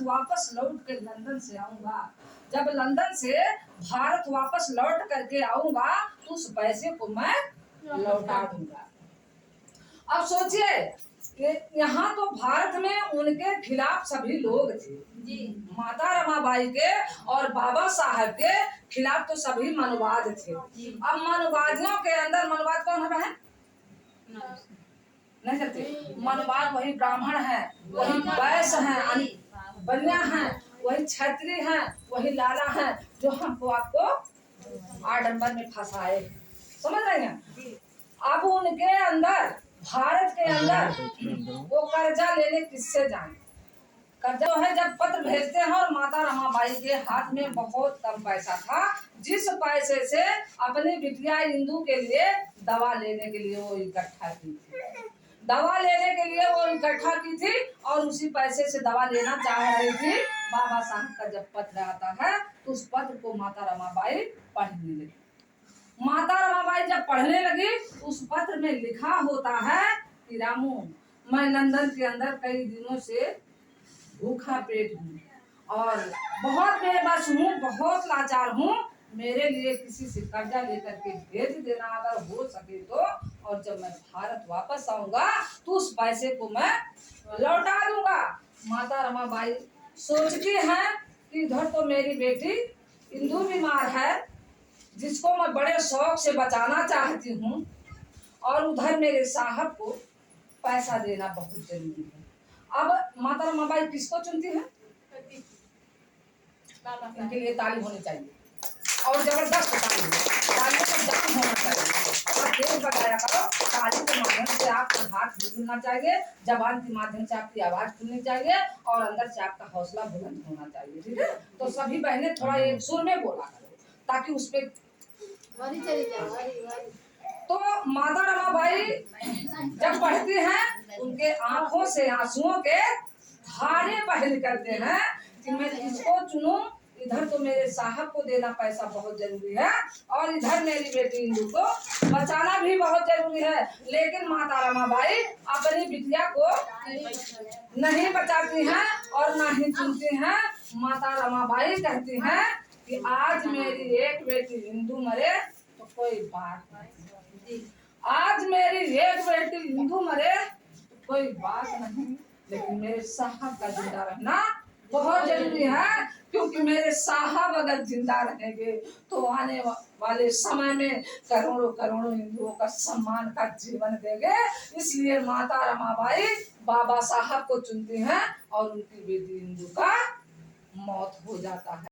भारत वापस लौट के लंदन से आऊंगा, जब लंदन से भारत वापस लौट करके आऊंगा तो उस पैसे को मैं लौटा दूंगा। अब सोचिए यहाँ तो भारत में उनके खिलाफ सभी लोग थे जी, माता रमाबाई के और बाबा साहब के खिलाफ तो सभी मनवाद थे। अब मनवादियों के अंदर मनवाद कौन है बहन? नहीं करते मनवाद, वही ब्राह्मण है, वही वैश्य है, बनिया है, वही क्षत्रिय है, वही लाला है जो हमको आपको आडंबर में फंसाए। समझ रहे हैं? अब उनके अंदर भारत के अंदर वो कर्जा लेने किससे जाए? कर्जा है जब पत्र भेजते हैं और माता रमाबाई के हाथ में बहुत कम पैसा था, जिस पैसे से अपनी बिटिया इंदू के लिए दवा लेने के लिए वो इकट्ठा की थी, दवा लेने के लिए वो इकट्ठा की थी और उसी पैसे से दवा लेना चाह रही थी। बाबा साहब का जब पत्र आता है तो उस पत्र को माता रमाबाई पढ़ने लगी। माता रमाबाई जब पढ़ने लगी तो उस पत्र में लिखा होता है कि रामू, मैं लंदन के अंदर कई दिनों से भूखा पेट हूँ और बहुत बेबस हूँ, बहुत लाचार हूँ, मेरे लिए किसी से कर्जा लेकर के भेज देना अगर हो सके तो, और जब मैं भारत वापस आऊंगा तो उस पैसे को मैं लौटा दूंगा। माता रमाबाई सोचती है कि इधर तो मेरी बेटी इंदू बीमार है जिसको मैं बड़े शौक से बचाना चाहती हूँ, और उधर मेरे साहब को पैसा देना बहुत जरूरी है। अब माता रमाबाई किसको चुनती है? इनके लिए ताली होनी चाहिए और जबरदस्त तालियों का जाम होना चाहिए और तेज बजाया करो। ताली के माध्यम से आपका हाथ भी खुलना चाहिए, जबान के माध्यम से आपकी आवाज खुलनी चाहिए और अंदर से आपका हौसला बुलंद होना चाहिए। ठीक है, तो सभी बहनें थोड़ा एक सुर में बोला करो ताकि उसपे तो माता रमाबाई जब पढ़ती हैं उनके आंखों से आंसुओं के धारे बह निकलते हैं कि मैं किसको चुनूं, इधर तो मेरे साहब को देना पैसा बहुत जरूरी है और इधर मेरी बेटी इंदू को बचाना भी बहुत जरूरी है। लेकिन माता रमाबाई अपनी बिटिया को नहीं बचाती हैं और ना ही चुनती हैं। माता रमाबाई कहती हैं कि आज मेरी एक बेटी इंदू मरे तो कोई बात नहीं, आज मेरी एक बेटी इंदू मरे तो कोई बात नहीं, लेकिन मेरे साहब का जिंदा रहना बहुत जरूरी है, क्योंकि मेरे साहब अगर जिंदा रहेंगे तो आने वाले समय में करोड़ों करोड़ों हिंदुओं का सम्मान का जीवन देंगे। इसलिए माता रमाबाई बाबा साहब को चुनती हैं और उनकी बेटी इंदू का मौत हो जाता है।